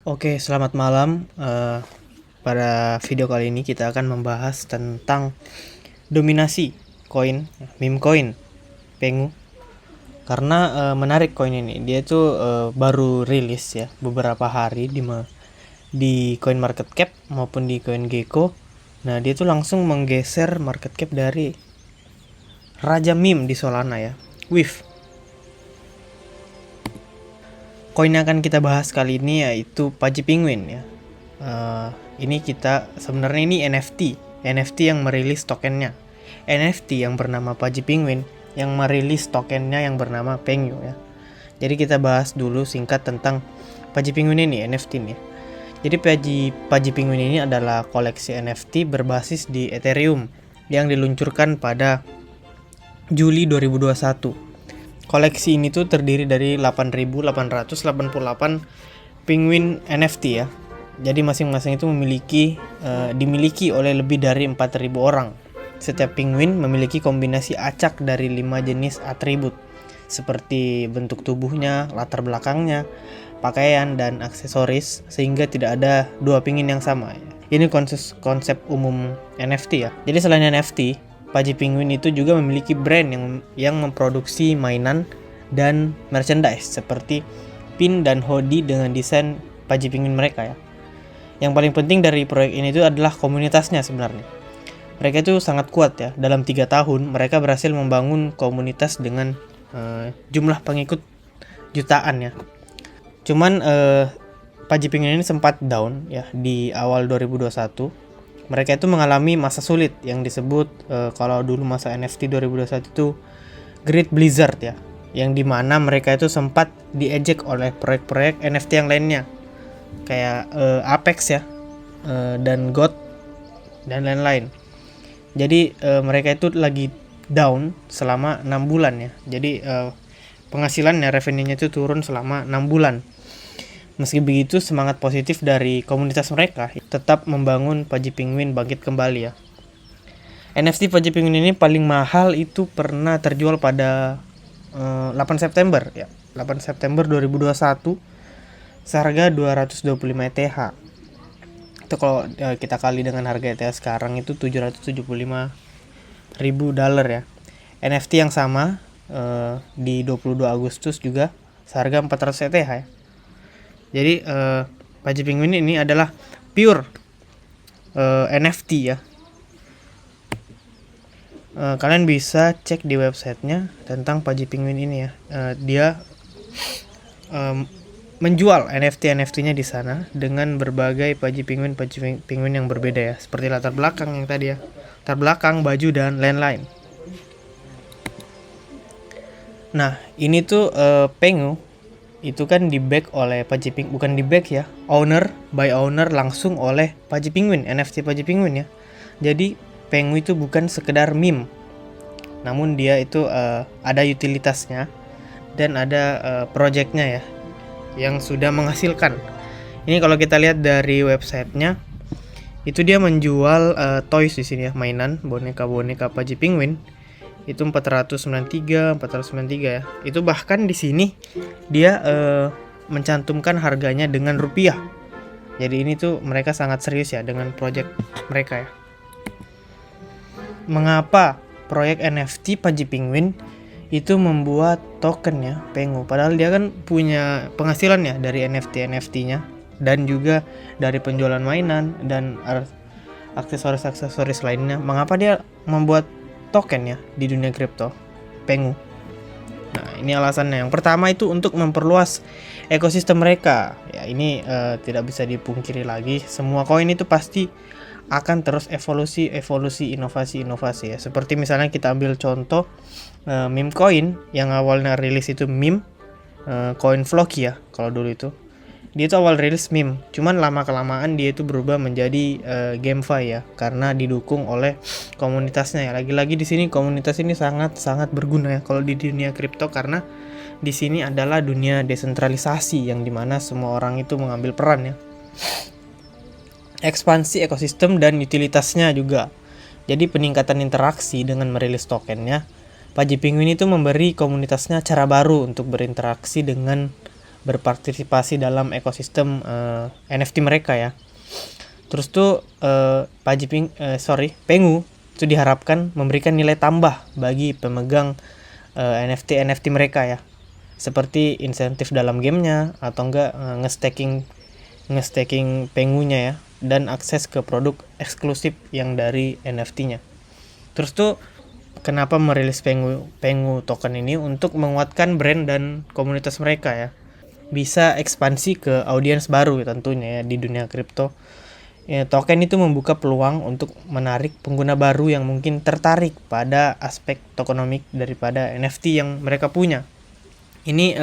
Oke, selamat malam. Pada video kali ini kita akan membahas tentang dominasi koin, meme coin, Pengu. Karena menarik koin ini. Dia tuh baru rilis ya beberapa hari di Coin Market Cap maupun di CoinGecko. Nah, dia tuh langsung menggeser market cap dari raja meme di Solana ya, Wave. Koin yang akan kita bahas kali ini yaitu Pudgy Penguin ya. Ini sebenarnya ini NFT yang merilis tokennya. NFT yang bernama Pudgy Penguin yang merilis tokennya yang bernama Pengu ya. Jadi kita bahas dulu singkat tentang Pudgy Penguin ini, NFT ini. Jadi Pudgy Penguin ini adalah koleksi NFT berbasis di Ethereum yang diluncurkan pada Juli 2021. Koleksi ini tuh terdiri dari 8.888 penguin NFT ya. Jadi masing-masing itu dimiliki oleh lebih dari 4.000 orang. Setiap penguin memiliki kombinasi acak dari 5 jenis atribut seperti bentuk tubuhnya, latar belakangnya, pakaian, dan aksesoris, sehingga tidak ada dua penguin yang sama. Ini konsep umum NFT ya. Jadi selain NFT, Pudgy Penguin itu juga memiliki brand yang memproduksi mainan dan merchandise seperti pin dan hoodie dengan desain Pudgy Penguin mereka ya. Yang paling penting dari proyek ini itu adalah komunitasnya sebenarnya. Mereka itu sangat kuat ya. Dalam 3 tahun mereka berhasil membangun komunitas dengan jumlah pengikut jutaan ya. Cuman Pudgy Penguin ini sempat down ya di awal 2021. Mereka itu mengalami masa sulit yang disebut kalau dulu masa NFT 2021 itu Great Blizzard ya, yang dimana mereka itu sempat diejek oleh proyek-proyek NFT yang lainnya kayak Apex ya, dan God dan lain-lain. Jadi mereka itu lagi down selama 6 bulan ya. Jadi penghasilannya, revenue-nya itu turun selama 6 bulan. Meski begitu, semangat positif dari komunitas mereka tetap membangun Pudgy Penguin bangkit kembali ya. NFT Pudgy Penguin ini paling mahal itu pernah terjual pada 8 September ya. 8 September 2021 seharga 225 ETH. Itu kalau kita kali dengan harga ETH sekarang itu 775.000 dolar ya. NFT yang sama di 22 Agustus juga seharga 400 ETH ya. Jadi Pudgy Penguin ini adalah pure NFT ya. Kalian bisa cek di websitenya tentang Pudgy Penguin ini ya. Dia menjual NFT-nya di sana dengan berbagai Pudgy Penguin yang berbeda ya. Seperti latar belakang yang tadi ya. Latar belakang, baju, dan lain-lain. Nah, ini tuh Pengu itu kan di back oleh Pudgy Penguin, bukan di back ya, by owner langsung oleh Pudgy Penguin, NFT Pudgy Penguin ya. Jadi Pengu itu bukan sekedar meme, namun dia itu ada utilitasnya dan ada projectnya ya yang sudah menghasilkan. Ini kalau kita lihat dari websitenya itu dia menjual toys di sini ya, mainan boneka Pudgy Penguin itu 493 ya. Itu bahkan di sini dia mencantumkan harganya dengan rupiah. Jadi ini tuh mereka sangat serius ya dengan project mereka ya. Mengapa proyek NFT Pudgy Penguin itu membuat token ya Pengu? Padahal dia kan punya penghasilan ya dari NFT-nya dan juga dari penjualan mainan dan aksesoris lainnya. Mengapa dia membuat token ya di dunia kripto Pengu? Nah, ini alasannya. Yang pertama itu untuk memperluas ekosistem mereka. Ya, ini tidak bisa dipungkiri lagi. Semua koin itu pasti akan terus evolusi, inovasi ya. Seperti misalnya kita ambil contoh meme coin yang awalnya rilis itu meme, coin Floki ya kalau dulu itu. Dia itu awal rilis meme, cuman lama-kelamaan dia itu berubah menjadi GameFi ya, karena didukung oleh komunitasnya ya. Lagi-lagi di sini komunitas ini sangat berguna ya kalau di dunia kripto, karena di sini adalah dunia desentralisasi yang dimana semua orang itu mengambil peran ya. Ekspansi ekosistem dan utilitasnya juga. Jadi peningkatan interaksi dengan merilis tokennya, Pudgy Penguin itu memberi komunitasnya cara baru untuk berinteraksi dengan berpartisipasi dalam ekosistem NFT mereka ya. Terus tuh Pengu itu diharapkan memberikan nilai tambah bagi pemegang NFT mereka ya, seperti insentif dalam gamenya atau enggak nge-staking Pengunya ya, dan akses ke produk eksklusif yang dari NFT-nya. Terus tuh kenapa merilis Pengu token ini? Untuk menguatkan brand dan komunitas mereka ya, bisa ekspansi ke audiens baru tentunya ya di dunia kripto. Ya, token itu membuka peluang untuk menarik pengguna baru yang mungkin tertarik pada aspek tokenomik daripada NFT yang mereka punya. Ini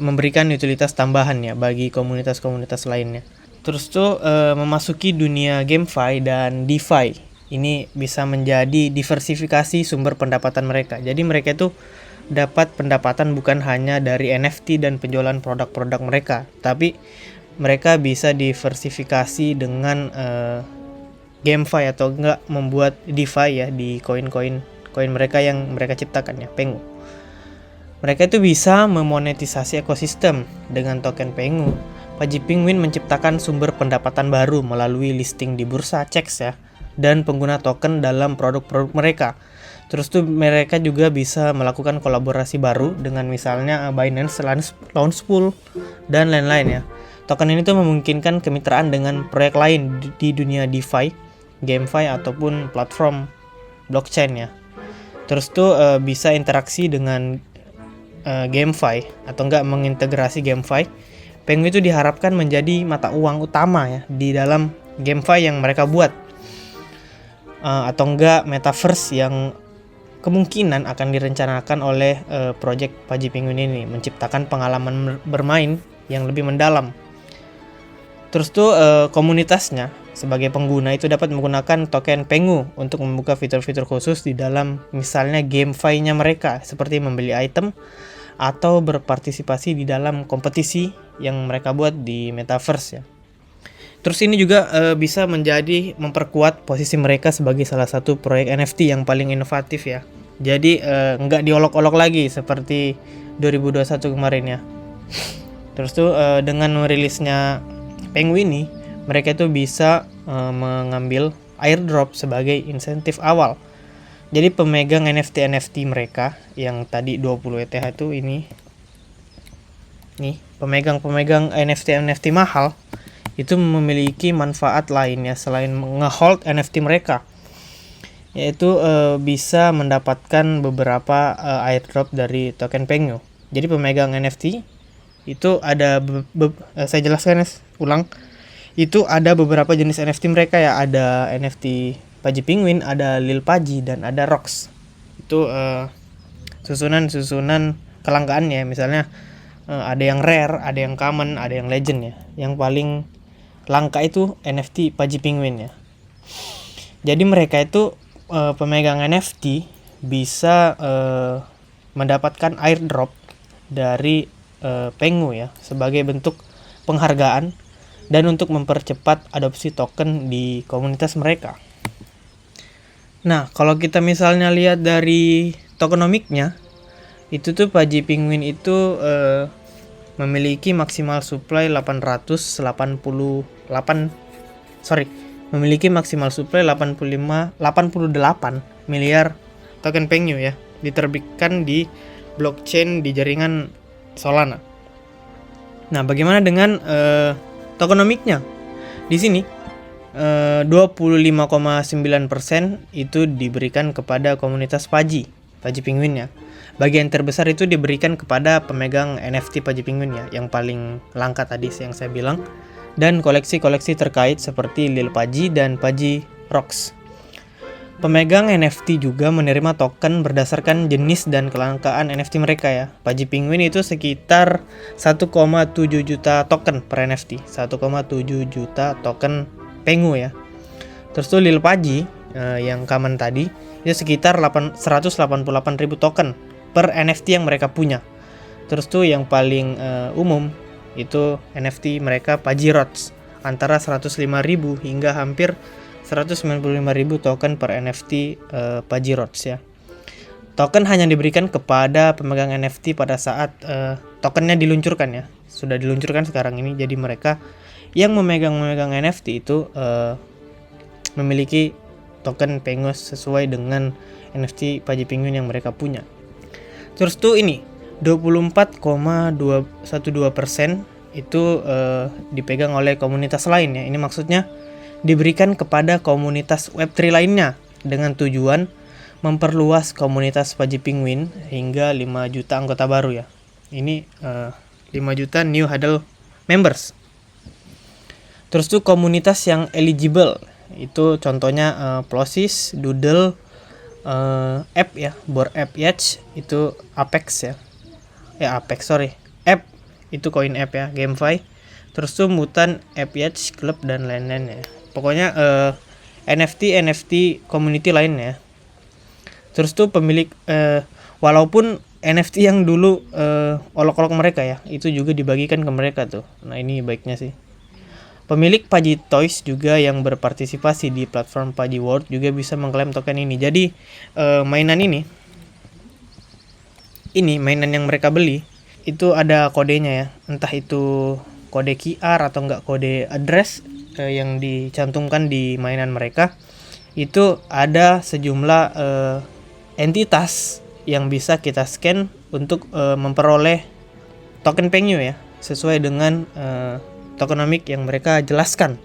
memberikan utilitas tambahan ya bagi komunitas-komunitas lainnya. Terus tuh memasuki dunia GameFi dan DeFi. Ini bisa menjadi diversifikasi sumber pendapatan mereka. Jadi mereka itu dapat pendapatan bukan hanya dari NFT dan penjualan produk-produk mereka, tapi mereka bisa diversifikasi dengan GameFi atau enggak membuat DeFi ya di koin mereka yang mereka ciptakan ya, Pengu. Mereka itu bisa memonetisasi ekosistem dengan token Pengu. Pagi Penguin menciptakan sumber pendapatan baru melalui listing di bursa CEX ya, dan pengguna token dalam produk-produk mereka. Terus tuh mereka juga bisa melakukan kolaborasi baru dengan misalnya Binance Launchpool dan lain-lain ya. Token ini tuh memungkinkan kemitraan dengan proyek lain di dunia DeFi, GameFi ataupun platform blockchain ya. Terus tuh bisa interaksi dengan GameFi atau enggak mengintegrasi GameFi. Pengu itu diharapkan menjadi mata uang utama ya di dalam GameFi yang mereka buat, atau enggak metaverse yang kemungkinan akan direncanakan oleh project Pagi Penguin ini, menciptakan pengalaman bermain yang lebih mendalam. Terus tuh komunitasnya sebagai pengguna itu dapat menggunakan token Pengu untuk membuka fitur-fitur khusus di dalam misalnya GameFi-nya mereka, seperti membeli item atau berpartisipasi di dalam kompetisi yang mereka buat di metaverse ya. Terus ini juga bisa memperkuat posisi mereka sebagai salah satu proyek NFT yang paling inovatif ya. Jadi nggak diolok-olok lagi seperti 2021 kemarin ya. Terus tuh dengan merilisnya Pengu ini, mereka itu bisa mengambil airdrop sebagai insentif awal. Jadi pemegang NFT mereka yang tadi 20 ETH itu nih pemegang NFT mahal itu memiliki manfaat lainnya selain nge-hold NFT mereka, yaitu bisa mendapatkan beberapa airdrop dari token Pengu. Jadi pemegang NFT itu ada saya jelaskan ulang. Itu ada beberapa jenis NFT mereka ya, ada NFT Pagi Penguin, ada Lil Pagi, dan ada Rocks. Itu susunan kelangkaannya, misalnya ada yang rare, ada yang common, ada yang legend ya. Yang paling langka itu NFT Pagi Penguin ya. Jadi mereka itu pemegang NFT bisa mendapatkan airdrop dari Pengu ya sebagai bentuk penghargaan dan untuk mempercepat adopsi token di komunitas mereka. Nah, kalau kita misalnya lihat dari tokenomiknya, itu tuh Pagi Penguin itu memiliki maksimal supply 88 miliar token Pengu ya, diterbitkan di blockchain di jaringan Solana. Nah, bagaimana dengan tokenomiknya? Di sini 25,9% itu diberikan kepada komunitas Pagi Penguin ya. Bagian terbesar itu diberikan kepada pemegang NFT Pagi Penguin ya, yang paling langka tadi yang saya bilang, dan koleksi-koleksi terkait seperti Lil Pagi dan Pagi Rocks. Pemegang NFT juga menerima token berdasarkan jenis dan kelangkaan NFT mereka ya. Pagi Penguin itu sekitar 1,7 juta token per NFT, 1,7 juta token Pengu ya. Terus tuh Lil Pagi yang common tadi itu sekitar 188.000 token per NFT yang mereka punya. Terus tuh yang paling umum itu NFT mereka Pagi Rocks, antara 105.000 hingga hampir 195.000 token per NFT Pagi Rocks ya. Token hanya diberikan kepada pemegang NFT pada saat tokennya diluncurkan ya. Sudah diluncurkan sekarang ini, jadi mereka yang memegang NFT itu memiliki token Penguin sesuai dengan NFT Pagi Penguin yang mereka punya. Terus tuh ini 24,212% itu dipegang oleh komunitas lain ya. Ini maksudnya diberikan kepada komunitas Web3 lainnya dengan tujuan memperluas komunitas Pagi Penguin hingga 5 juta anggota baru ya. Ini 5 juta new HODL members. Terus tuh komunitas yang eligible itu contohnya Plosis, Doodle, App ya, Bored Ape Yacht itu Apex ya. App itu Coin App ya, GameFi. Terus tuh Mutant, Ape Yacht Club dan lain-lain ya. Pokoknya NFT community lain ya. Terus tuh pemilik walaupun NFT yang dulu olok-olok mereka ya, itu juga dibagikan ke mereka tuh. Nah, ini baiknya sih. Pemilik Pagi Toys juga yang berpartisipasi di platform Pagi World juga bisa mengklaim token ini. Jadi mainan yang mereka beli itu ada kodenya ya. Entah itu kode QR atau enggak kode address yang dicantumkan di mainan mereka. Itu ada sejumlah entitas yang bisa kita scan untuk memperoleh token Penguin ya, sesuai dengan tokenomic yang mereka jelaskan.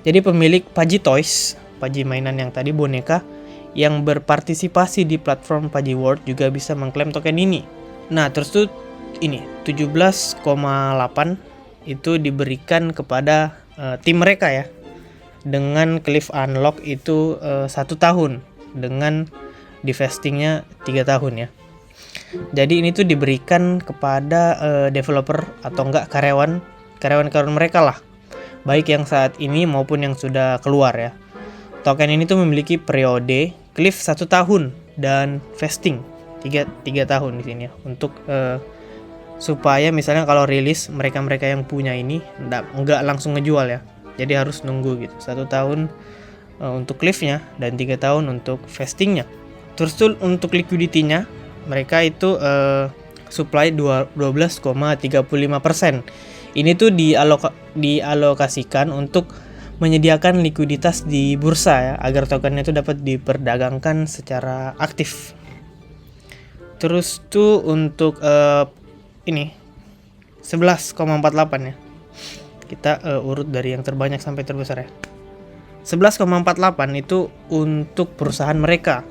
Jadi pemilik Pagi Toys, Pagi mainan yang tadi boneka, yang berpartisipasi di platform Pagi World juga bisa mengklaim token ini. Nah, terus tuh ini 17,8 itu diberikan kepada tim mereka ya, dengan cliff unlock itu 1 tahun, dengan divestingnya 3 tahun ya. Jadi ini tuh diberikan kepada developer atau enggak karyawan mereka lah, baik yang saat ini maupun yang sudah keluar ya. Token ini tuh memiliki periode cliff 1 tahun dan vesting 3 tahun di sini ya, untuk supaya misalnya kalau rilis mereka yang punya ini enggak langsung ngejual ya. Jadi harus nunggu gitu 1 tahun untuk cliffnya dan 3 tahun untuk vestingnya. Terus tuh untuk liquidity-nya mereka itu supply 12,35%. Ini tuh dialokasikan untuk menyediakan likuiditas di bursa ya, agar tokennya itu dapat diperdagangkan secara aktif. Terus tuh untuk ini 11,48 ya. Kita urut dari yang terbanyak sampai terbesar ya. 11,48 itu untuk perusahaan mereka.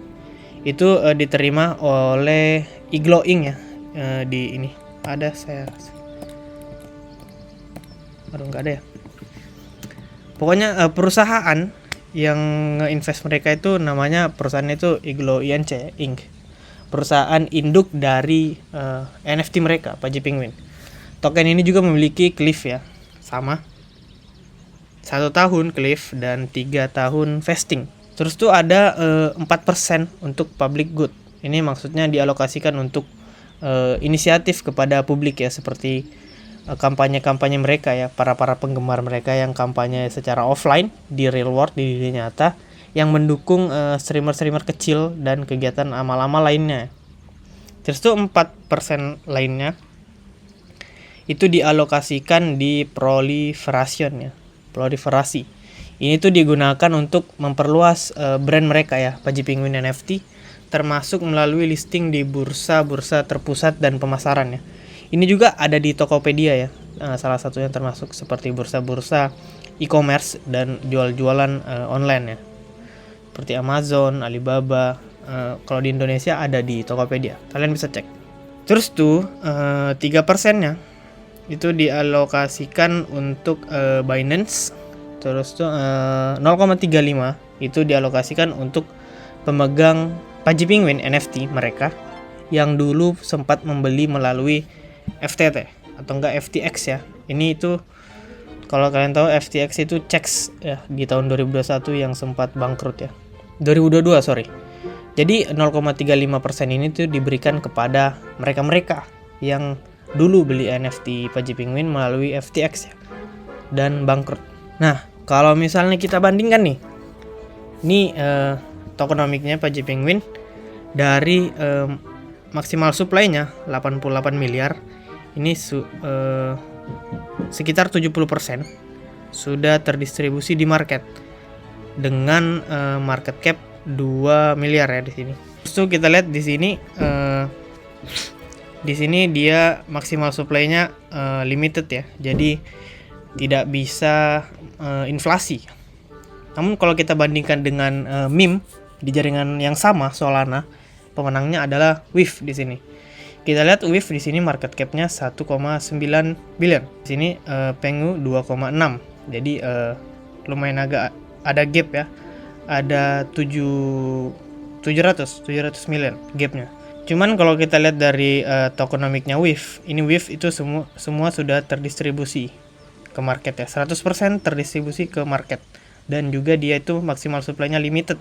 Itu diterima oleh Iglowing ya. Di ini ada nggak ada ya. Pokoknya perusahaan yang nge-invest mereka itu namanya perusahaan itu Iglo Inc. Perusahaan induk dari NFT mereka, Pagi Penguin. Token ini juga memiliki cliff ya, sama 1 tahun cliff dan 3 tahun vesting. Terus tuh ada 4% untuk public good. Ini maksudnya dialokasikan untuk inisiatif kepada publik ya, seperti kampanye-kampanye mereka ya, para penggemar mereka yang kampanye secara offline di real world, di dunia nyata, yang mendukung streamer-streamer kecil dan kegiatan amal-amal lainnya. Terus tuh 4% lainnya itu dialokasikan di proliferasi. Ini tuh digunakan untuk memperluas brand mereka ya, Pagi Penguin NFT, termasuk melalui listing di bursa-bursa terpusat dan pemasaran ya. Ini juga ada di Tokopedia ya, salah satunya termasuk seperti bursa-bursa e-commerce dan jual-jualan online ya, seperti Amazon, Alibaba. Kalau di Indonesia ada di Tokopedia, kalian bisa cek. Terus tuh 3%-nya itu dialokasikan untuk Binance. Terus tuh 0,35 itu dialokasikan untuk pemegang Pagi Penguin NFT mereka yang dulu sempat membeli melalui FTT atau enggak FTX ya. Ini itu kalau kalian tahu FTX itu CEX ya, di tahun 2021 yang sempat bangkrut ya. 2022 sorry. Jadi 0,35% ini tuh diberikan kepada mereka yang dulu beli NFT Pagi Penguin melalui FTX ya, dan bangkrut. Nah, kalau misalnya kita bandingkan nih, ini tokenomicnya Pagi Penguin dari maksimal supply-nya 88 miliar, ini sekitar 70% sudah terdistribusi di market dengan market cap 2 miliar ya di sini. Terus kita lihat di sini dia maksimal supply-nya limited ya. Jadi tidak bisa inflasi. Namun kalau kita bandingkan dengan MIM di jaringan yang sama Solana, pemenangnya adalah WIF di sini. Kita lihat WIF di sini market cap-nya 1,9 billion. Di sini Pengu 2,6. Jadi lumayan agak ada gap ya. Ada 700 million gapnya. Cuman kalau kita lihat dari tokenomiknya WIF, ini WIF itu semua sudah terdistribusi ke market ya. 100% terdistribusi ke market. Dan juga dia itu maksimal supply-nya limited.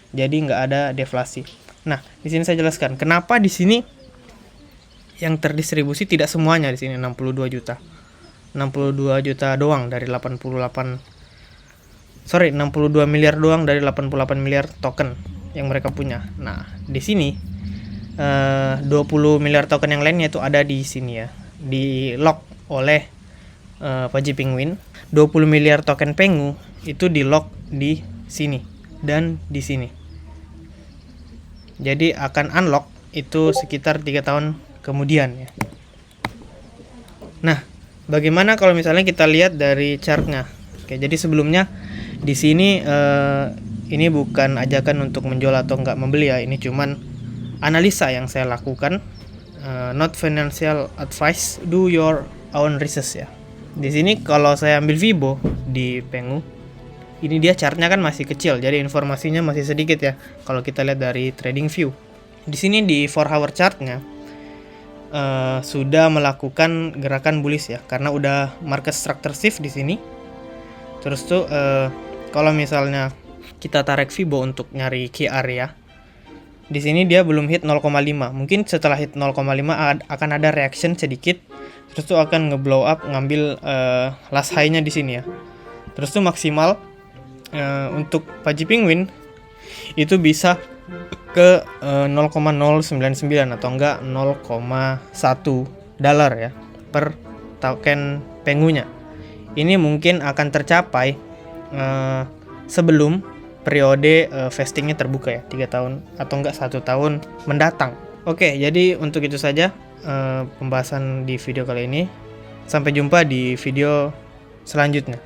Jadi nggak ada deflasi. Nah, di sini saya jelaskan kenapa di sini yang terdistribusi tidak semuanya di sini 62 juta. 62 juta doang dari 62 miliar doang dari 88 miliar token yang mereka punya. Nah, di sini 20 miliar token yang lainnya itu ada di sini ya. Di lock oleh Pudgy Penguin. 20 miliar token Pengu itu di lock di sini dan di sini. Jadi akan unlock itu sekitar 3 tahun kemudian ya. Nah, bagaimana kalau misalnya kita lihat dari chartnya? Oke, jadi sebelumnya di sini ini bukan ajakan untuk menjual atau nggak membeli ya. Ini cuman analisa yang saya lakukan, not financial advice. Do your own research ya. Di sini kalau saya ambil Vibo di Pengu, ini dia chartnya kan masih kecil, jadi informasinya masih sedikit ya. Kalau kita lihat dari trading view, di sini di 4 hour chartnya sudah melakukan gerakan bullish ya, karena udah market structure shift di sini. Terus tuh kalau misalnya kita tarik Vibo untuk nyari key area, di sini dia belum hit 0,5. Mungkin setelah hit 0,5 akan ada reaction sedikit. Terus tuh akan ngeblow up, ngambil last high-nya di sini ya. Terus tuh maksimal untuk Pudgy Penguin itu bisa ke 0,099 atau enggak 0,1 dolar ya per token Pengunya. Ini mungkin akan tercapai sebelum periode vestingnya terbuka ya, 3 tahun atau enggak 1 tahun mendatang. Oke, jadi untuk itu saja pembahasan di video kali ini. Sampai jumpa di video selanjutnya.